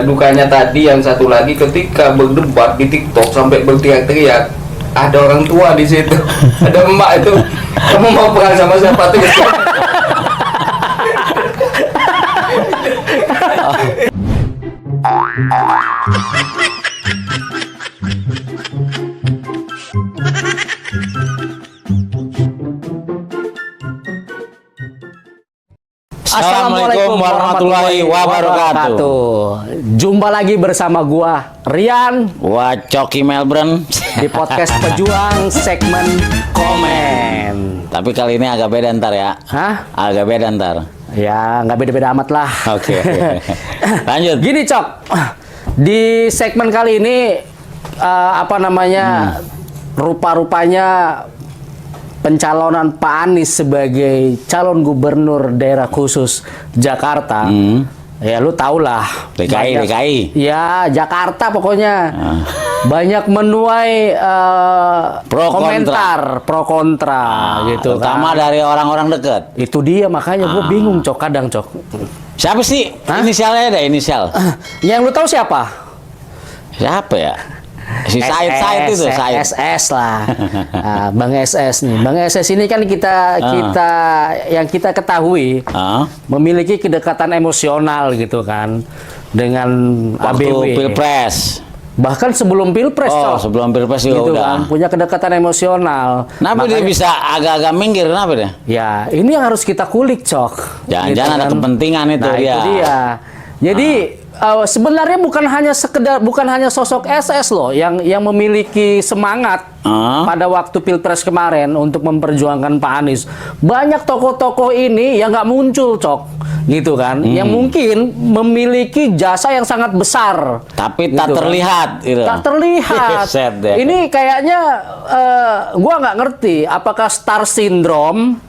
Dukanya tadi yang satu lagi ketika berdebat di TikTok sampai berteriak-teriak, ada orang tua di situ, ada emak itu, kamu mau perang sama siapa tuh? Assalamualaikum warahmatullahi wabarakatuh. Jumpa lagi bersama gua Rian Coki Melbourne di podcast Pejuang segmen komen. Tapi kali ini agak beda ntar ya. Hah? Agak beda ntar. Ya nggak beda-beda amat lah. Oke. Lanjut. Gini Cok, di segmen kali ini rupa-rupanya pencalonan Pak Anies sebagai calon gubernur daerah khusus Jakarta. Ya lu tau lah. DKI. Ya Jakarta pokoknya. Banyak menuai komentar pro kontra gitu Terutama kan. dari orang-orang dekat. Itu dia makanya gue bingung Cok, kadang Cok. Siapa sih? Hah? Inisialnya ada inisial. Yang lu tahu siapa? Siapa ya? Si Said itu, Said. SS lah. Nah, Bang SS nih. Bang SS ini kan yang kita ketahui memiliki kedekatan emosional gitu kan dengan Waktu ABW. Pilpres. Bahkan sebelum Pilpres, Oh, Cok. sebelum Pilpres juga Gitu udah. kan, punya kedekatan emosional. Kenapa dia bisa agak-agak minggir? Kenapa dia? Ya, ini yang harus kita kulik, Cok. Jangan-jangan ada kan. kepentingan itu Nah, dia. itu dia. Jadi sebenarnya bukan hanya sosok SS loh yang memiliki semangat pada waktu Pilpres kemarin untuk memperjuangkan Pak Anies. Banyak tokoh-tokoh ini yang nggak muncul, Cok, gitu kan? Yang mungkin memiliki jasa yang sangat besar, Tapi gitu tak kan. terlihat, gitu. Tak terlihat. Set deh. Ini kayaknya gua nggak ngerti apakah star syndrome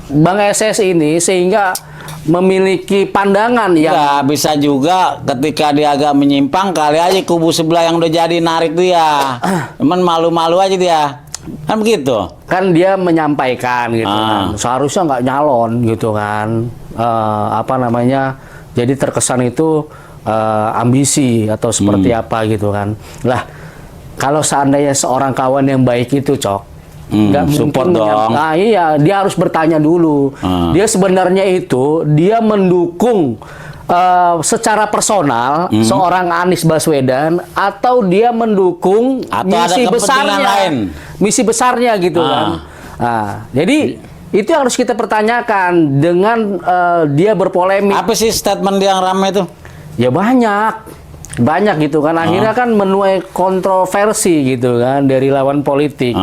Bang SS ini sehingga memiliki pandangan yang Ya, bisa juga ketika dia agak menyimpang, kali aja kubu sebelah yang udah jadi narik dia. Cuman malu-malu aja dia. Kan begitu. kan dia menyampaikan gitu kan, seharusnya nggak nyalon gitu kan, jadi terkesan itu ambisi atau seperti apa gitu kan. Lah kalau seandainya seorang kawan yang baik itu Cok, nggak support mungkin dong. Nah iya, dia harus bertanya dulu. Dia sebenarnya itu dia mendukung secara personal seorang Anies Baswedan atau dia mendukung Atau ada misi kepentingan besarnya, lain. misi besarnya gitu kan. Nah, jadi itu yang harus kita pertanyakan dengan dia berpolemik. Apa sih statement dia yang ramai itu? Ya banyak gitu kan, akhirnya kan menuai kontroversi gitu kan dari lawan politik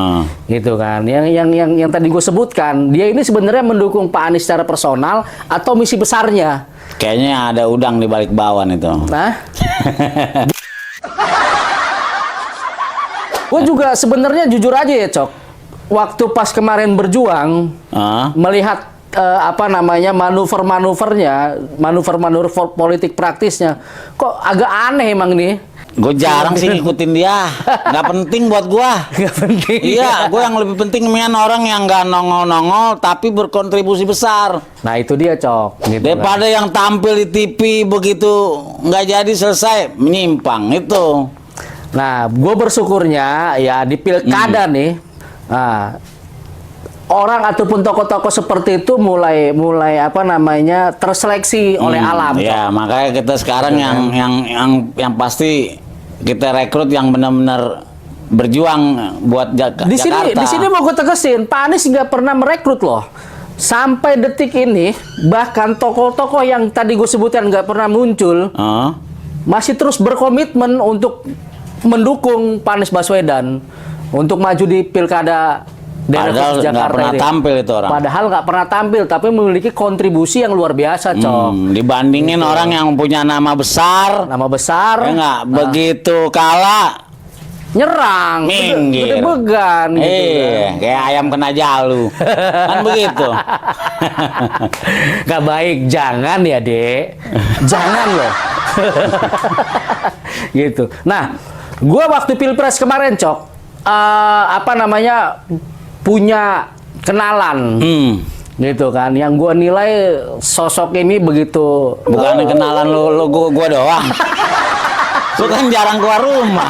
gitu kan. Yang tadi gue sebutkan, dia ini sebenarnya mendukung Pak Anies secara personal atau misi besarnya. Kayaknya ada udang di balik bawang itu. Nah, gue juga sebenarnya jujur aja ya Cok, waktu pas kemarin berjuang melihat manuver politik praktisnya, kok agak aneh emang nih. Gue jarang sih ngikutin dia. Nggak penting buat gua. Nggak penting. Iya, gue yang lebih penting memang orang yang nggak nongol-nongol tapi berkontribusi besar. Nah itu dia Cok. Gitu Daripada yang tampil di TV begitu nggak jadi selesai menyimpang itu. Nah, gue bersyukurnya ya di pilkada nih, orang ataupun tokoh-tokoh seperti itu mulai terseleksi oleh alam. Ya, makanya kita sekarang yang pasti kita rekrut yang benar-benar berjuang buat Jakarta. Di sini mau gue tegesin, Pak Anies nggak pernah merekrut loh. Sampai detik ini, bahkan tokoh-tokoh yang tadi gue sebutkan nggak pernah muncul, masih terus berkomitmen untuk mendukung Pak Anies Baswedan untuk maju di pilkada daerah khusus Jakarta. Nggak pernah tampil itu orang. Padahal nggak pernah tampil, tapi memiliki kontribusi yang luar biasa, Cok. Dibandingin orang yang punya nama besar, Nama besar, ya nggak begitu kalah nyerang, minggir, began gitu kan. kayak ayam kena jalu, kan begitu. Gak baik, jangan ya Dek, jangan loh. Gitu. Nah, gua waktu Pilpres kemarin Cok, punya kenalan gitu kan. Yang gua nilai sosok ini begitu Bukan kenalan lu gua doang. Lu kan jarang keluar rumah.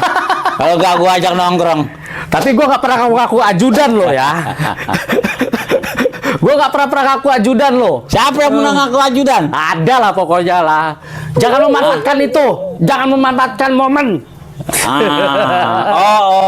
Kalau gak gua ajak nongkrong. tapi gua nggak pernah ngaku ajudan lo ya. Gua nggak pernah ngaku ajudan lo. Siapa yang pernah ngaku ajudan? Ada lah pokoknya lah. Jangan memanfaatkan itu. Jangan memanfaatkan momen.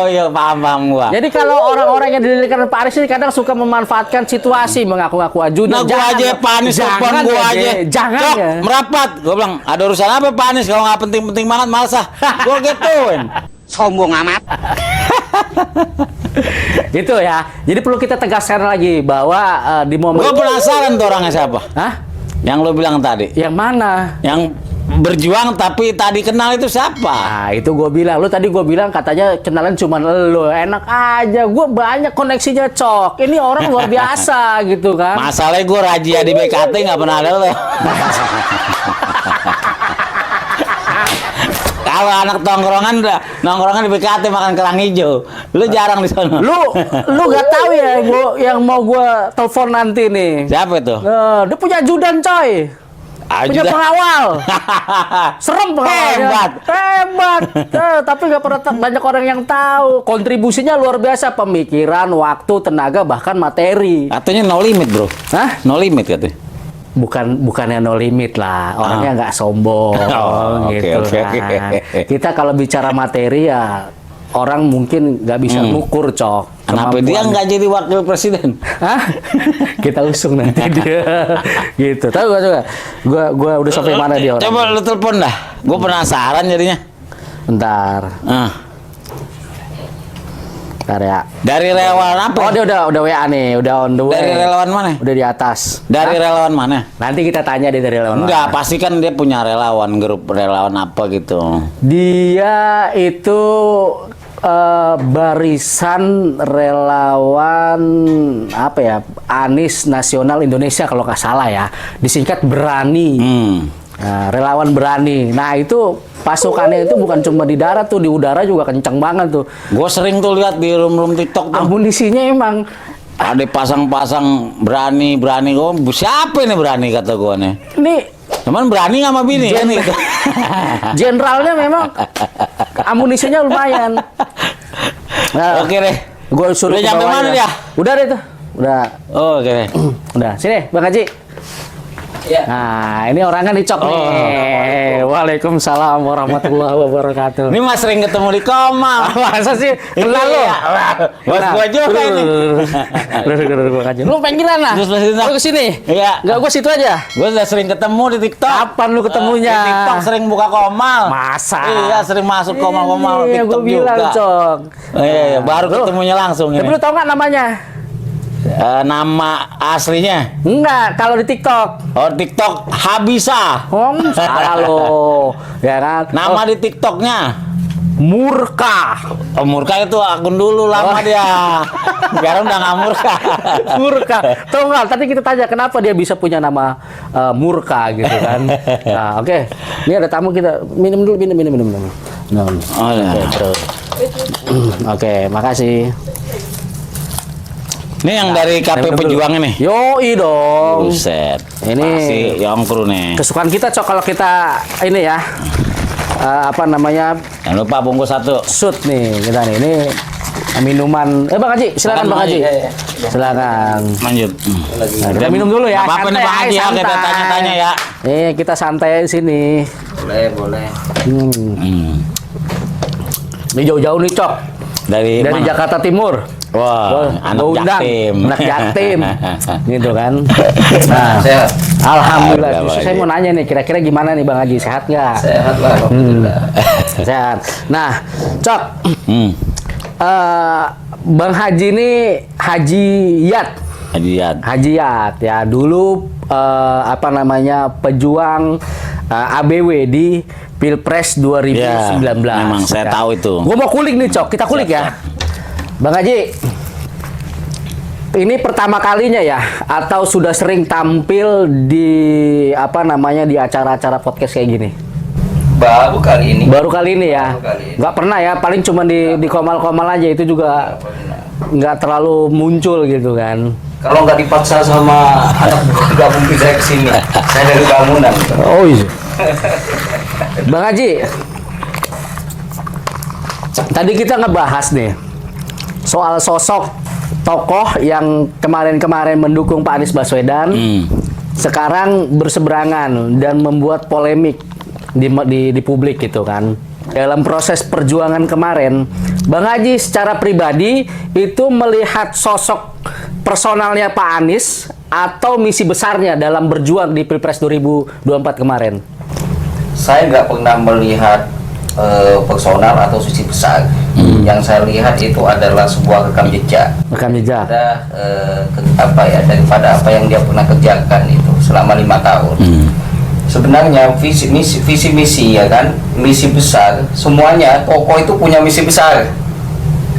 Iya paham gua. Jadi kalau orang-orang yang didirikan Pak Anies ini kadang suka memanfaatkan situasi mengaku-ngaku ajudan. Nah gua aja Pak Anies telepon gua aja. Jangan Cok, ya. merapat. Gua bilang, ada urusan apa Pak Anies kalau nggak penting-penting banget malas ah. Gua gituin. Sombong amat. Gitu ya. Jadi perlu kita tegaskan lagi bahwa di momen Gua penasaran tuh orangnya siapa? Hah? Yang lo bilang tadi. Yang mana? Yang berjuang tapi tadi kenal itu siapa? Nah, itu gue bilang. Lu tadi gue bilang katanya kenalan cuma lu. Enak aja. Gue banyak koneksinya, Cok. Ini orang luar biasa gitu kan. Masalahnya gue razia di BKT nggak pernah ada lo. Kalau anak nongkrongan di BKT makan kerang hijau, lu jarang di sana. Lu gak tahu ya yang mau gue telepon nanti nih. Siapa itu? Dia punya ajudan, coy. Punya pengawal. Serem pengawalnya. Hebat. Tapi nggak pernah banyak orang yang tahu. Kontribusinya luar biasa. Pemikiran, waktu, tenaga, bahkan materi. Katanya no limit, bro. Hah? No limit katanya. Bukannya no limit lah. Orangnya nggak sombong. Gitu kan. Kita kalau bicara materi ya orang mungkin nggak bisa ngukur, Cok. Kenapa dia nggak jadi wakil presiden? Hah? Kita usung nanti dia. Gitu. Tahu gua udah sampai mana dia orang. Coba lu telepon dah. Gua penasaran jadinya. Bentar. Bentar ya. Dari relawan apa? Oh, dia udah WA nih, udah on the way. Dari relawan mana? Udah di atas. Dari relawan mana? Nanti kita tanya dia dari relawan Enggak, mana. pasti kan dia punya relawan, grup relawan apa gitu. Dia itu barisan relawan apa ya? Anies Nasional Indonesia kalau nggak salah ya. Disingkat Berani. Nah, relawan Berani. Nah, itu pasukannya itu bukan cuma di darat tuh, di udara juga kenceng banget tuh. Gue sering tuh lihat di room TikTok tuh. Amunisinya emang Ada pasang-pasang berani. Gue siapa ini berani kata gue nih. ini Cuman berani sama bini kan gitu. jenderalnya memang amunisinya lumayan. Nah, Oke deh. gue suruh Udah ke nyampe bawahnya. mana dia? Udah deh tuh. Udah. Oh, oke deh. Udah. Sini, Bang Haji. Ya. Nah, ini orangnya dicok nih. Waalaikumsalam warahmatullahi wabarakatuh. Ini mas sering ketemu di Koma. Masa sih? Kenal lo? Bos gua juga ini. Lu panggilan lah. Terus sini. Lu kesini? Iya. Enggak, gua situ aja. Gue udah sering ketemu di TikTok. Kapan lu ketemunya? Di TikTok sering buka Komal. Masa? Iya, sering masuk Komal Iya, TikTok gua bilang, juga. Cok. Iya, baru ketemunya langsung Tapi ini. lu tau nggak namanya? Nama aslinya? Enggak, kalau di TikTok. Oh, TikTok Habisa. Salah lo. Ya kan? Nama di TikToknya Murka. Oh, Murka itu akun dulu lama dia. Sekarang udah nggak Murka. Murka. Tahu nggak? Tadi kita tanya kenapa dia bisa punya nama Murka gitu kan. Nah, oke. Ini ada tamu kita. Minum dulu, minum. Minum. Oh, ya. Oke, terus. Oke, makasih. Ini yang dari KP Pejuang ini. Yoi dong. Buset. Ini si Yongkru nih. kesukaan kita, Cok, kalau kita ini ya. Apa namanya? Jangan lupa bungkus satu. Shoot nih kita nih. Ini minuman. Bang Haji, silakan Bang Haji. Silakan. Lanjut. Nah, kita minum dulu ya. Apa-apa nih santai, Bang Haji ya, kita santai. tanya-tanya ya. Nih, kita santai di sini. Boleh. Ini jauh-jauh nih, Cok. Dari mana? Jakarta Timur. Wah, anak Gua undang. Jaktim. Anak Jaktim. Gitu kan. Nah, Sehat. alhamdulillah. Ada, Justru Bang saya Haji. mau nanya nih, kira-kira gimana nih Bang Haji? Sehat nggak? Sehat lah, alhamdulillah. Sehat. Nah, Cok. Hmm. Bang Haji ini Haji Yat. Haji Yat. Ya, dulu apa namanya? Pejuang ABW di Pilpres 2019. Ya, memang saya tahu itu. Gua mau kulik nih, Cok. Kita kulik ya. Bang Haji, ini pertama kalinya ya, atau sudah sering tampil di apa namanya di acara-acara podcast kayak gini? Baru kali ini. Baru kali ini ya, Baru kali ini. nggak pernah ya, paling cuma di komal-komal aja itu juga nggak terlalu muncul gitu kan? Kalau nggak dipaksa sama anak gabung saya ke sini, saya dari bangunan. Oh iya. Bang Haji, tadi kita ngebahas nih soal sosok tokoh yang kemarin-kemarin mendukung Pak Anies Baswedan, sekarang berseberangan dan membuat polemik di publik gitu kan. Dalam proses perjuangan kemarin, Bang Haji secara pribadi itu melihat sosok personalnya Pak Anies atau misi besarnya dalam berjuang di Pilpres 2024 kemarin? Saya nggak pernah melihat personal atau sisi besar. Yang saya lihat itu adalah sebuah rekam jejak. Rekam jejak. Ada daripada apa yang dia pernah kerjakan itu selama 5 tahun. Sebenarnya visi misi ya kan, misi besar, semuanya tokoh itu punya misi besar.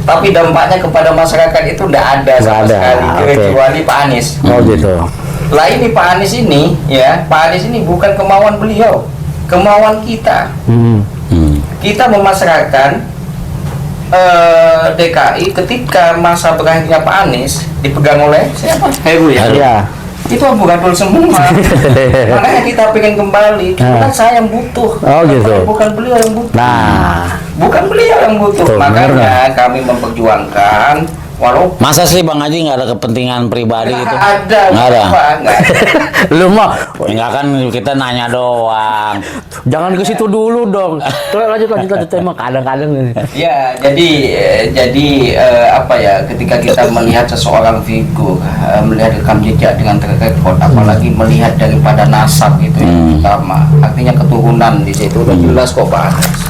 Tapi dampaknya kepada masyarakat itu tidak ada sama sekali, kecuali Pak Anies. Oh gitu. Lah ini Pak Anies ini, ya Pak Anies ini bukan kemauan beliau, kemauan kita. Kita memasrakkan DKI ketika masa berakhirnya Pak Anies dipegang oleh siapa? Heru ya. Iya. Itu amburadul semua. Makanya kita pengen kembali. Bukan saya yang butuh. Oh gitu. Bukan beliau yang butuh. Nah, bukan beliau yang butuh. Tuh, makanya kami memperjuangkan walau Masa sih Bang Haji nggak ada kepentingan pribadi gitu? ada. Nggak ada. Nggak ada. lu mau Enggak kan kita nanya doang. jangan ke situ dulu dong. Lanjut emang kadang-kadang ini. Ya, jadi apa ya, ketika kita melihat seseorang figur, melihat rekam jejak dengan track record, apalagi melihat daripada nasab itu yang utama, artinya keturunan di situ udah jelas kok Pak Anies.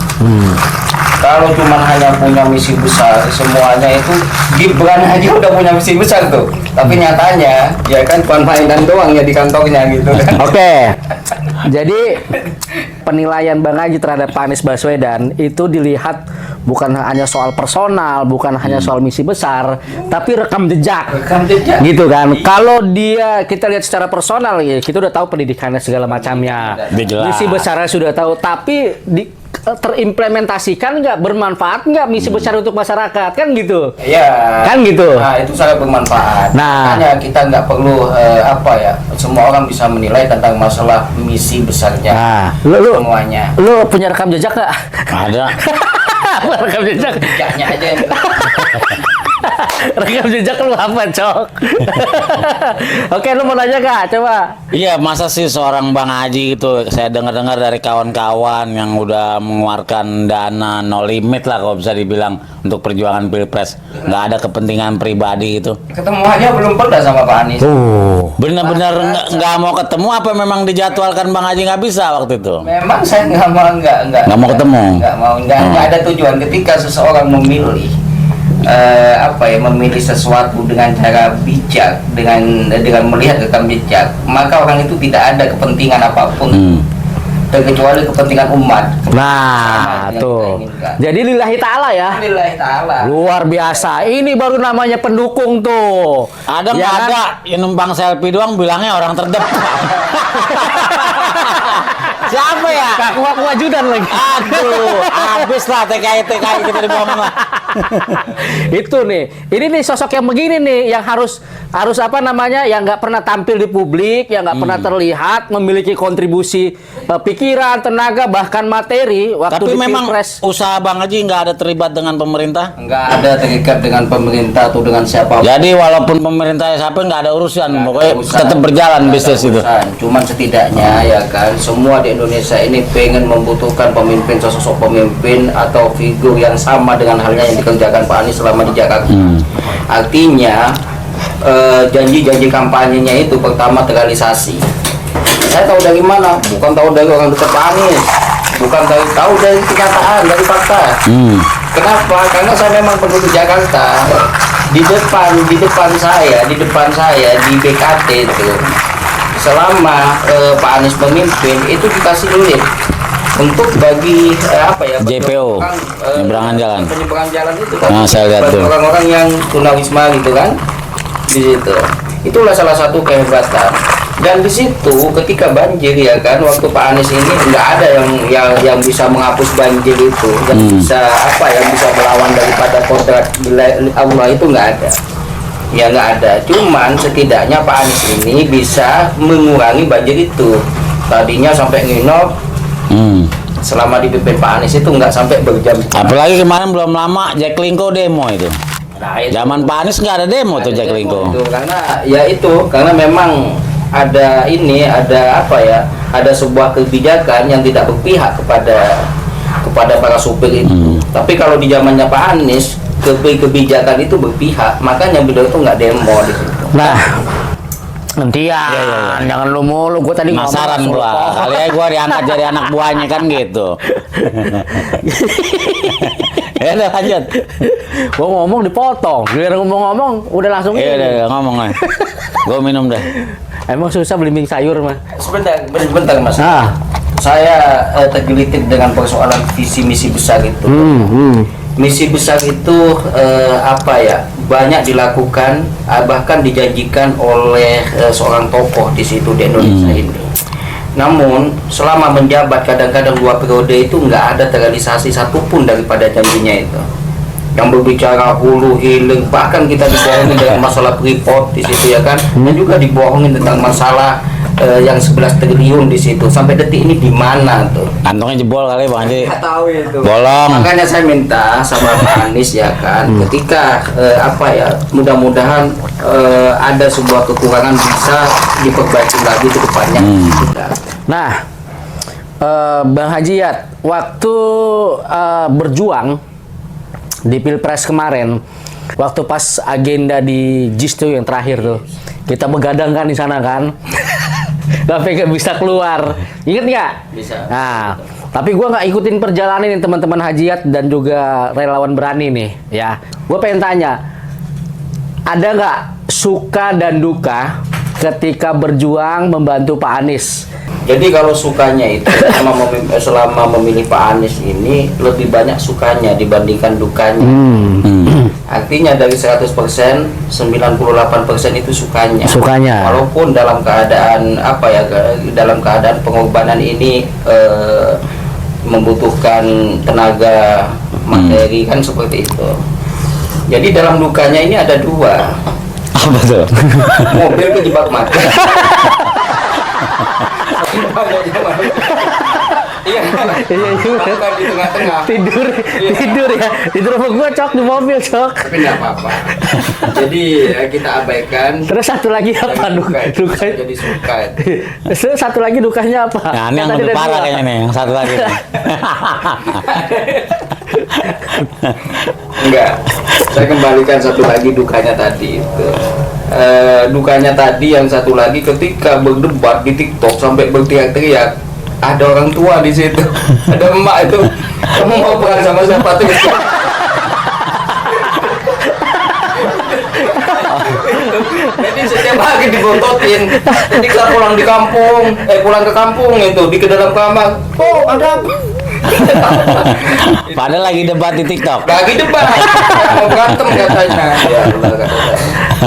Kalau cuma hanya punya misi besar, semuanya itu Gibran aja udah punya misi besar tuh. Tapi nyatanya, ya kan cuma mainan doang ya di kantornya gitu kan. Oke. Jadi penilaian Bang Haji terhadap Pak Anies Baswedan itu dilihat bukan hanya soal personal, bukan hanya soal misi besar, tapi rekam jejak. Rekam jejak. Gitu kan. Kalau dia kita lihat secara personal ya, kita udah tahu pendidikannya segala macamnya. Jelas. Misi besarnya sudah tahu, tapi terimplementasikan nggak, bermanfaat nggak misi besar untuk masyarakat, kan gitu. Iya. Kan gitu. Nah, itu sangat bermanfaat. Nah. Makanya kita nggak perlu semua orang bisa menilai tentang masalah misi besarnya. Nah, lu semuanya. lu punya rekam jejak nggak? Ada. Rekam jejak. Jejaknya aja yang Rekam jejak lu apa, Cok? Oke, lu mau nanya gak? Coba. Iya, masa sih seorang Bang Haji gitu, saya dengar-dengar dari kawan-kawan yang udah mengeluarkan dana no limit lah kalau bisa dibilang untuk perjuangan Pilpres, nggak ada kepentingan pribadi gitu. ketemu aja belum pernah sama Pak Anies. Bener-bener nggak mau ketemu apa memang dijadwalkan Bang Haji nggak bisa waktu itu? Memang saya nggak mau ketemu. Nggak ada tujuan ketika seseorang memilih memilih sesuatu dengan cara bijak, dengan melihat rekam jejak, maka orang itu tidak ada kepentingan apapun terkecuali kepentingan umat. Nah, tuh. Jadi lillahi ta'ala ya. Lillahi ta'ala. Luar biasa. Ini baru namanya pendukung tuh. Ada Ya nggak kan? ada yang numpang selfie doang bilangnya orang terdepan. Siapa ya? Aku ajudan lagi. Aduh, habis lah TKI kita dibohong lah. Itu nih, ini nih sosok yang begini nih, yang harus apa namanya, yang nggak pernah tampil di publik, yang nggak pernah terlihat, memiliki kontribusi pikiran, tenaga, bahkan materi waktu Tapi di memang Pilpres. usaha Bang Haji nggak ada terlibat dengan pemerintah. Nggak ada terikat dengan pemerintah atau dengan siapa. Jadi walaupun pemerintah siapa nggak ada urusan, pokoknya tetap berjalan bisnis itu. Cuman setidaknya ya kan, semua di Indonesia ini pengen membutuhkan pemimpin, sosok pemimpin atau figur yang sama dengan halnya yang dikerjakan Pak Anies selama di Jakarta. Artinya janji-janji kampanyenya itu pertama terrealisasi. Saya tahu dari mana? Bukan tahu dari orang dekat Pak Anies, bukan tahu dari kenyataan, dari fakta. Kenapa? Karena saya memang pergi ke Jakarta. Di depan saya di BKT itu, selama Pak Anies memimpin itu dikasih lift untuk bagi JPO, penyeberangan jalan. penyeberangan jalan itu kan, Nah, saya lihat bagi tuh. orang-orang yang tunawisma gitu kan, di situ. Itulah salah satu kehebatan. Dan di situ ketika banjir ya kan, waktu Pak Anies ini nggak ada yang bisa menghapus banjir itu, yang bisa melawan daripada kodrat Allah itu nggak ada. Ya nggak ada. Cuman setidaknya Pak Anies ini bisa mengurangi banjir itu. Tadinya sampai nginop, selama dipimpin Pak Anies itu nggak sampai berjam. Apalagi kemarin belum lama Jack Lingko demo itu. Nah, itu. Zaman Pak Anies nggak ada demo tuh Jack Lingko. Itu, karena memang ada apa ya, ada sebuah kebijakan yang tidak berpihak kepada para supir itu. Tapi kalau di zamannya Pak Anies, kebijakan itu berpihak, makanya beliau itu nggak demo di situ. Nah, gantian, jangan lu mulu. Gue tadi Penasaran gua, kali aja gua diangkat jadi anak buahnya kan gitu. Ya udah lanjut. Gue ngomong dipotong, biar ngomong-ngomong udah langsung Iya ini. udah ngomong aja. Gua minum deh. Emang susah beli mie sayur mah. Sebentar Mas. Ah. Saya tergelitik dengan persoalan visi misi besar itu. Misi besar itu apa ya, banyak dilakukan, bahkan dijanjikan oleh seorang tokoh di situ di Indonesia ini. Namun selama menjabat kadang-kadang 2 periode itu nggak ada terrealisasi satupun daripada janjinya itu. Yang berbicara hulu hilir, bahkan kita dibohongin dengan masalah Freeport di situ ya kan, dan juga dibohongin tentang masalah yang 11 triliun di situ. Sampai detik ini di mana tuh? Kantongnya jebol kali Bang Haji. Nggak tahu itu. Bolong. Makanya saya minta sama Pak Anies ya kan, ketika apa ya, mudah-mudahan ada sebuah kekurangan bisa diperbaiki lagi ke depannya. Nah, Bang Hajiyat, waktu berjuang di Pilpres kemarin, waktu pas agenda di JIS tuh yang terakhir tuh, kita begadang kan di sana kan, tapi nggak bisa keluar. Ingat nggak? Bisa. Nah, tapi gue nggak ikutin perjalanan ini teman-teman Hajiyat dan juga relawan berani nih, ya. Gue pengen tanya, ada nggak suka dan duka ketika berjuang membantu Pak Anies? Jadi kalau sukanya itu selama memilih Pak Anies ini lebih banyak sukanya dibandingkan dukanya. Artinya dari 100%, 98% itu sukanya. Walaupun dalam keadaan apa ya, dalam keadaan pengorbanan ini membutuhkan tenaga materi kan seperti itu. Jadi dalam dukanya ini ada 2. Apa tuh? Mobil kejebak mati. Iya, bukan di tengah-tengah. Tidur ya, tidur sama gue cok di mobil cok. Tapi nggak apa-apa. Jadi kita abaikan. Terus satu lagi apa dukanya? Jadi suka. Terus satu lagi dukanya apa? Nah, ini yang lebih parah kayaknya nih, yang satu lagi. Enggak. Saya kembalikan satu lagi dukanya tadi itu. Dukanya tadi yang satu lagi ketika berdebat di TikTok sampai berteriak-teriak, ada orang tua di situ, ada emak itu, kamu mau perang sama siapa tuh? Jadi setiap hari dibototin. Jadi kalau pulang ke kampung itu di dalam kamar, oh ada apa? Padahal lagi debat di TikTok. Lagi debat, mau berantem katanya. Ya,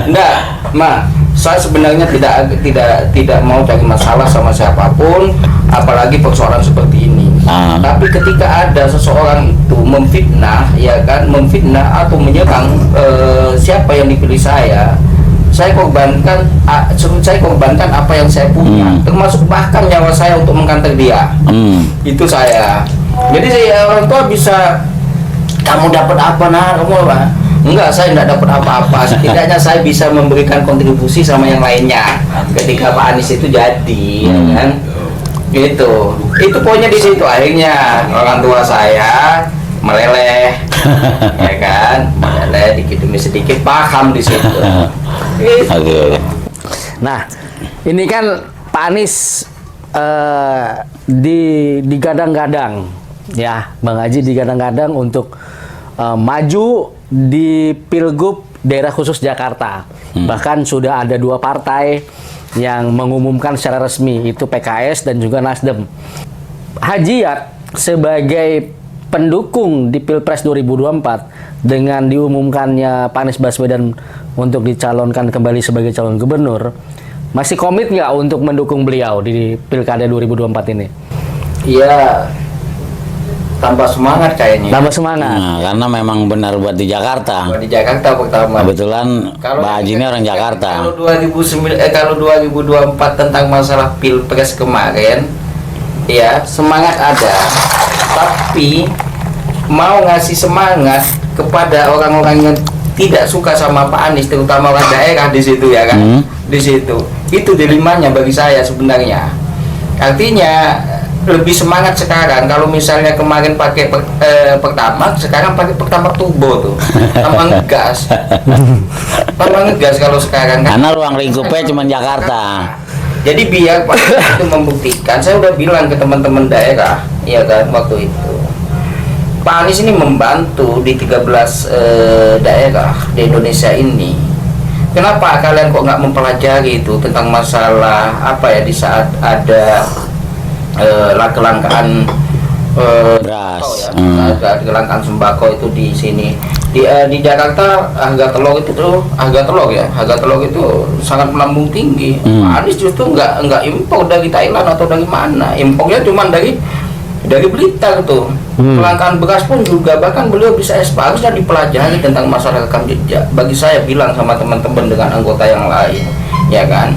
enggak, Ma. Saya sebenarnya tidak mau cari masalah sama siapapun, apalagi persoalan seperti ini. Tapi ketika ada seseorang itu memfitnah, ya kan, memfitnah atau menyerang siapa yang dipilih saya korbankan apa yang saya punya, termasuk bahkan nyawa saya untuk mengkanter dia. Itu saya. Jadi orang tua bisa, kamu dapat apa kamu apa? Enggak, saya tidak dapat apa-apa. Setidaknya saya bisa memberikan kontribusi sama yang lainnya. Ketika Pak Anies itu jadi, ya kan? Itu poinnya di situ. Akhirnya orang tua saya meleleh, ya kan? Meleleh dikit demi sedikit paham di situ. Oke. Nah, ini kan Pak Anies digadang-gadang, ya, Bang Haji digadang-gadang untuk maju di Pilgub Daerah Khusus Jakarta. Bahkan sudah ada 2 partai yang mengumumkan secara resmi, itu PKS dan juga Nasdem. Hajiyat sebagai pendukung di Pilpres 2024 dengan diumumkannya Pak Anies Baswedan untuk dicalonkan kembali sebagai calon gubernur, masih komit nggak untuk mendukung beliau di Pilkada 2024 ini? Iya, tambah semangat kayaknya. Tambah semangat. Nah, karena memang benar buat di Jakarta. Di Jakarta pertama. Kebetulan Pak Haji ini orang Jakarta. Kalau 2024 tentang masalah Pilpres kemarin, ya semangat ada, tapi mau ngasih semangat kepada orang-orang yang tidak suka sama Pak Anies, terutama orang daerah di situ ya kan, di situ itu dilemanya bagi saya sebenarnya. Artinya lebih semangat sekarang kalau misalnya kemarin pakai pertamax, sekarang pakai pertamax turbo tuh, tambah ngegas, tambah ngegas kalau sekarang kan. Karena ruang lingkupnya cuma Jakarta. Jadi biar Pak itu membuktikan, saya udah bilang ke teman-teman daerah, ya kan waktu itu. Pak Anies ini membantu di 13 daerah di Indonesia ini. Kenapa kalian kok nggak mempelajari itu tentang masalah apa ya di saat ada kelangkaan Beras. ada kelangkaan sembako itu di sini. Di Jakarta harga telur itu sangat melambung tinggi. Pak Anies justru nggak impor dari Thailand atau dari mana, impornya cuma dari Blitar tuh. Kelangkaan beras pun juga, bahkan beliau bisa harusnya dipelajari tentang masalah rekam jejak. Bagi saya bilang sama teman-teman dengan anggota yang lain, ya kan.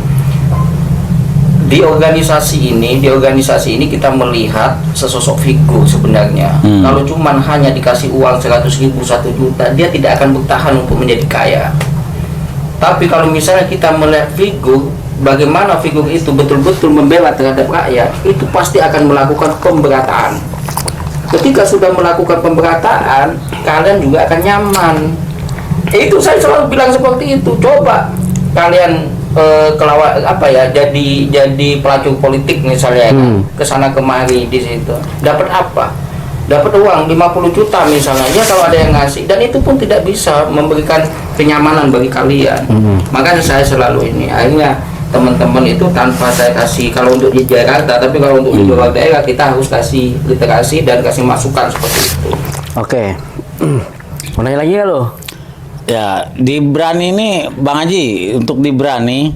Di organisasi ini kita melihat sesosok figur sebenarnya. Kalau cuman hanya dikasih uang 100.000, 1 juta, dia tidak akan bertahan untuk menjadi kaya. Tapi kalau misalnya kita melihat figur, bagaimana figur itu betul-betul membela terhadap rakyat, itu pasti akan melakukan pemberataan. Ketika sudah melakukan pemberataan, kalian juga akan nyaman. Itu saya selalu bilang seperti itu. Coba kalian jadi pelacur politik misalnya, kesana kemari di situ, dapat apa? Dapat uang 50 juta misalnya, ya kalau ada yang ngasih, dan itu pun tidak bisa memberikan kenyamanan bagi kalian. Makanya saya selalu ini, akhirnya teman-teman itu tanpa saya kasih, kalau untuk di Jakarta, tapi kalau untuk di luar daerah kita harus kasih literasi dan kasih masukan seperti itu. Oke. Mau nanya lagi ya lo? Ya, di Brani ini Bang Haji, untuk di Brani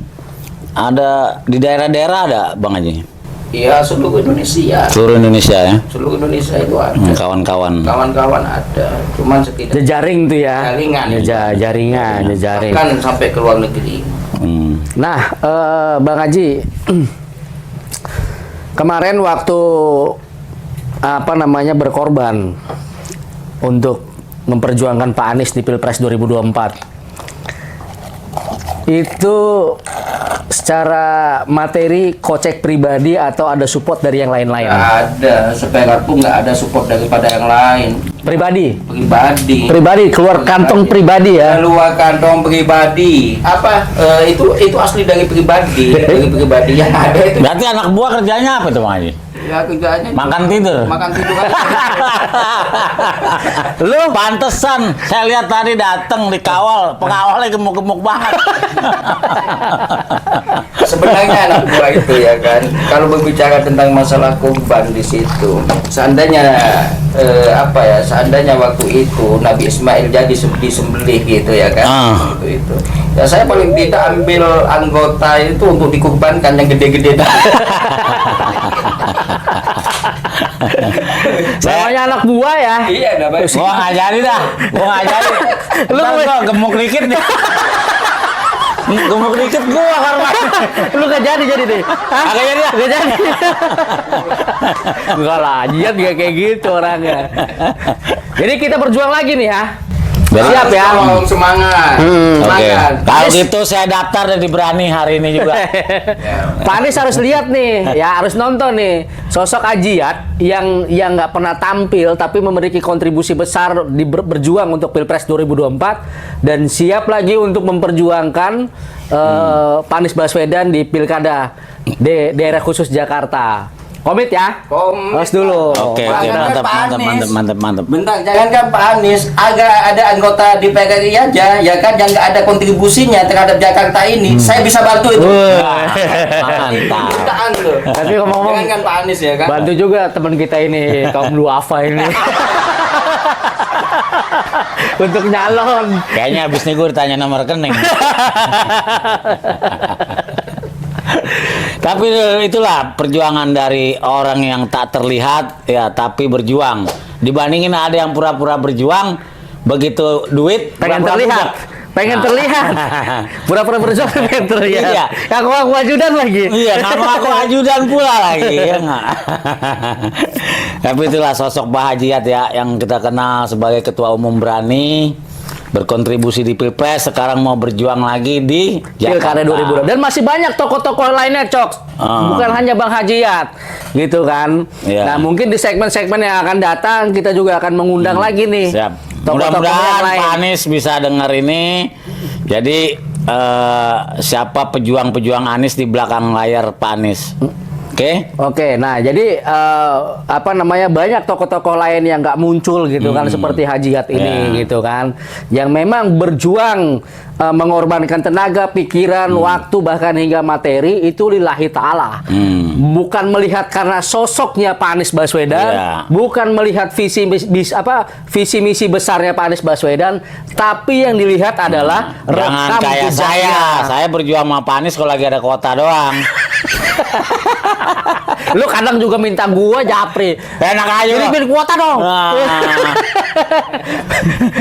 ada di daerah-daerah ada Bang Haji? Iya, seluruh Indonesia. Seluruh Indonesia ya? Seluruh Indonesia itu ada. Kawan-kawan. Kawan-kawan ada. Cuman sekitar Jejaring tuh ya. Jaringan. Jaringan, jejaring. Kan sampai ke luar negeri. Nah, Bang Haji, kemarin waktu berkorban untuk memperjuangkan Pak Anies di Pilpres 2024, itu secara materi kocek pribadi atau ada support dari yang lain-lain? Ada, seperak pun nggak ada support daripada yang lain. Pribadi, keluar kantong pribadi ya? Keluar kantong pribadi. Apa? Itu asli dari pribadi. Dari pribadi yang ada itu. Berarti anak buah kerjanya apa tuh Bang Haji? Ya kerjanya makan tidur. Lu pantesan saya lihat tadi datang dikawal, pengawalnya gemuk-gemuk banget. Sebenarnya anak buah itu ya kan, kalau berbicara tentang masalah korban di situ, seandainya seandainya waktu itu Nabi Ismail jadi disembelih gitu ya kan, itu ya saya paling tidak ambil anggota itu untuk dikorbankan yang gede-gede. Namanya anak buah ya? Iya, namanya. Gua nggak jadi dah. Lu gemuk dikit nih. Gemuk dikit gua karena. Lu gak jadi deh. Agak jadi dah. Gak jadi. Enggak lah, Jiat gak kayak gitu orangnya. Jadi kita berjuang lagi nih ya. Siap ya, semangat. Semangat. Kalau gitu saya daftar dan Brani hari ini juga. Pak Anies harus lihat nih, ya harus nonton nih sosok Ajiat yang nggak pernah tampil tapi memiliki kontribusi besar di berjuang untuk Pilpres 2024 dan siap lagi untuk memperjuangkan Pak Anies Baswedan di Pilkada di daerah khusus Jakarta. Komit ya? Komit dulu. Oke, mantap. Bentar, jangankan Pak Anies, agak ada anggota di PKRI aja, ya kan, yang nggak ada kontribusinya terhadap Jakarta ini, saya bisa bantu itu. Mantap. Tapi ngomong-ngomong, jangankan Pak Anies ya kan. bantu juga teman kita ini, kaum duafa ini. Untuk nyalon. Kayaknya abis ini gue ditanya nomor rekening. Tapi itulah perjuangan dari orang yang tak terlihat ya tapi berjuang Dibandingin ada yang pura-pura berjuang, begitu duit pengen pura-pura terlihat. budak. Pengen Nah. terlihat. Pura-pura berjuang pengen terlihat. Iya. Ngaku-ngaku ajudan lagi. Iya, nama aku ajudan pula lagi, ya nggak? Tapi itulah sosok Bah Hajiat ya, yang kita kenal sebagai ketua umum berani, berkontribusi di Pilpres, sekarang mau berjuang lagi di Pilkada Jakarta. 2020. Dan masih banyak tokoh-tokoh lainnya, Cok. Bukan hanya Bang Hajiat, gitu kan. Iya. Nah, mungkin di segmen-segmen yang akan datang, kita juga akan mengundang lagi nih. Siap. Tokoh-tokoh yang Mudah-mudahan lain. Pak Anies bisa dengar ini. Jadi siapa pejuang-pejuang Anies di belakang layar Pak Anies? Oke? Oke, nah jadi apa namanya, banyak tokoh-tokoh lain yang nggak muncul gitu kan, seperti Hajiat ini Ya. gitu kan, yang memang berjuang mengorbankan tenaga, pikiran, waktu, bahkan hingga materi itu lillahi ta'ala. Bukan melihat karena sosoknya Pak Anies Baswedan, Ya. bukan melihat visi misi besarnya Pak Anies Baswedan, tapi yang dilihat adalah Jangan rekam kayak jejaknya. saya berjuang sama Pak Anies kalau lagi ada kuota doang. Lu kadang juga minta gua japri. Enak aja Jadi lo. bikin kuota dong. Nah.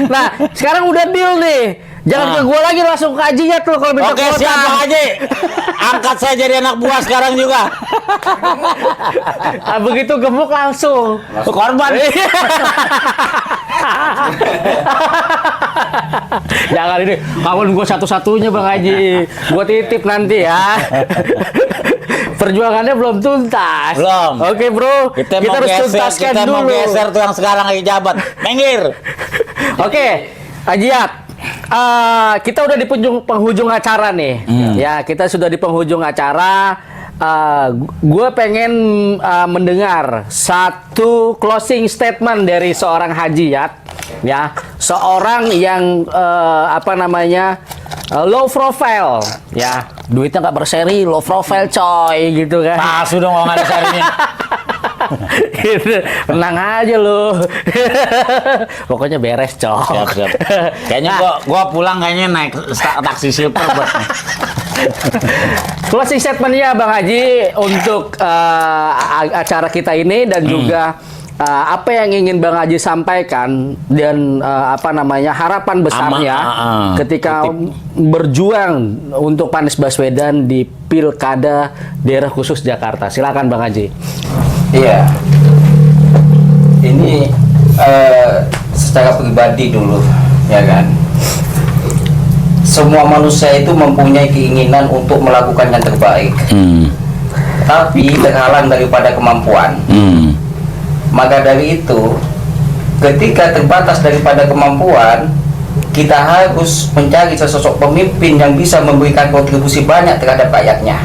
Nah, sekarang udah deal nih. Jangan ke gua lagi, langsung ke Hajiat lo kalau minta Oke, kuota. siap Bang Haji. Angkat saya jadi anak buah sekarang juga. Ah, begitu gemuk langsung. Korban. Jangan ini, kawan gua satu-satunya Bang Haji. Gua titip nanti ya. Perjuangannya belum tuntas. Belum. Oke, Bro. Kita Kita mau harus geser, tuntaskan kita dulu. mau geser tuh yang sekarang lagi jabat. Minggir. Oke, Hajiat. Kita udah di penghujung acara nih. Ya, kita sudah di penghujung acara. Gue pengen mendengar satu closing statement dari seorang Hajiat, ya, seorang yang apa namanya, low profile, ya, duitnya nggak berseri, low profile coy, gitu kan. Palsu dong nggak ada sarinya. Gitu. Tenang aja lu. Pokoknya beres, cok. Siap. Kayaknya gua pulang kayaknya naik taksi silver buat. Closing statementnya Bang Haji untuk acara kita ini, dan juga apa yang ingin Bang Haji sampaikan, dan apa namanya, harapan besarnya ketika berjuang untuk Pak Anies Baswedan di Pilkada Daerah Khusus Jakarta. Silakan Bang Haji. Iya. Ini secara pribadi dulu, ya kan. Semua manusia itu mempunyai keinginan untuk melakukan yang terbaik, tapi terhalang daripada kemampuan. Maka dari itu, ketika terbatas daripada kemampuan, kita harus mencari sesosok pemimpin yang bisa memberikan kontribusi banyak terhadap rakyatnya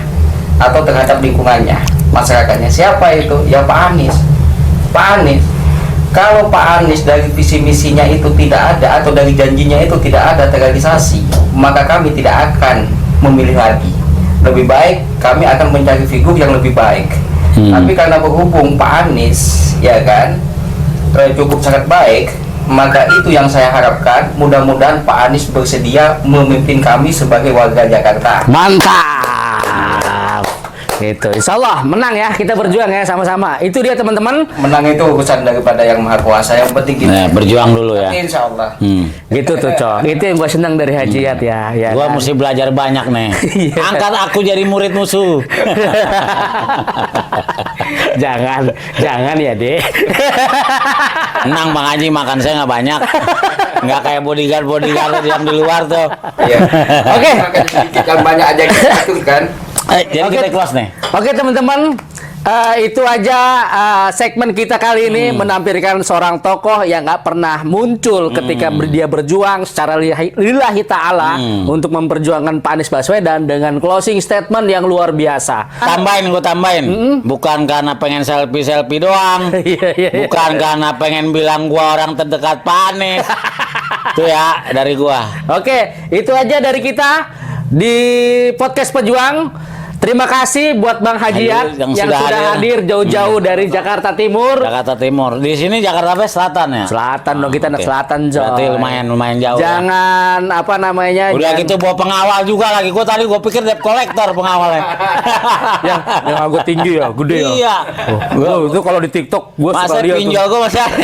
atau terhadap lingkungannya, masyarakatnya. Siapa itu? Ya Pak Anies. Pak Anies. Kalau Pak Anies dari visi misinya itu tidak ada, atau dari janjinya itu tidak ada terrealisasi, maka kami tidak akan memilih lagi. Lebih baik kami akan mencari figur yang lebih baik. Tapi karena berhubung Pak Anies, ya kan, cukup sangat baik, maka itu yang saya harapkan. Mudah-mudahan Pak Anies bersedia memimpin kami sebagai warga Jakarta. Mantap. Gitu. Insya Allah menang ya, kita berjuang ya sama-sama. Itu dia teman-teman. Menang itu urusan daripada Yang Maha Kuasa. Yang penting kita Berjuang dulu ya. Insya Allah. Gitu tuh, Cok. Itu yang gue senang dari Hajiat ya. Ya Gua kan? mesti belajar banyak nih. Angkat aku jadi murid musuh. jangan ya, Dek. Tenang Bang Haji, makan saya nggak banyak. Nggak kayak bodyguard yang di luar tuh. Iya. Oke. Makan sedikit yang banyak aja kita atur kan. Jadi Oke. kita close nih. Oke teman-teman, itu aja segmen kita kali ini, menampilkan seorang tokoh yang nggak pernah muncul ketika dia berjuang secara lillahi ta'ala untuk memperjuangkan Pak Anies Baswedan dengan closing statement yang luar biasa. Gue tambahin. Bukan karena pengen selfie doang. Iya. Bukan karena pengen bilang gua orang terdekat Pak Anies. Itu ya dari gua. Oke, itu aja dari kita di podcast Pejuang. Terima kasih buat Bang Hajiat yang sudah hadir jauh-jauh dari Jakarta Timur. Jakarta Timur. Di sini Jakarta apa? Selatan ya? Selatan dong, kita anak selatan, Joy. Berarti lumayan jauh. Jangan apa namanya? Udah gitu bawa pengawal juga lagi. Gua pikir debt collector pengawalnya. yang agak tinggi ya, gede ya. Iya. Itu kalau di TikTok gua suka lihat. Pinjol gua masih ada.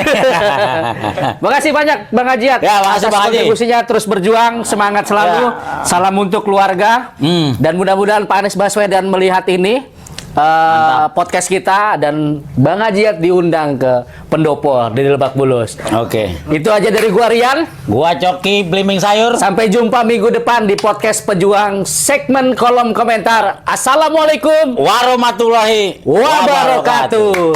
Makasih banyak Bang Hajiat. Ya, makasih Bang Haji. Kontribusinya terus berjuang, semangat selalu. Salam untuk keluarga. Dan mudah-mudahan Pak Anies Baswedan melihat ini podcast kita dan Bang Hajiat diundang ke Pendopo di Lebak Bulus. Oke. Itu aja dari gua Rian. Gua Coki Blimbing Sayur. Sampai jumpa minggu depan di podcast Pejuang segmen kolom komentar. Assalamualaikum warahmatullahi wabarakatuh.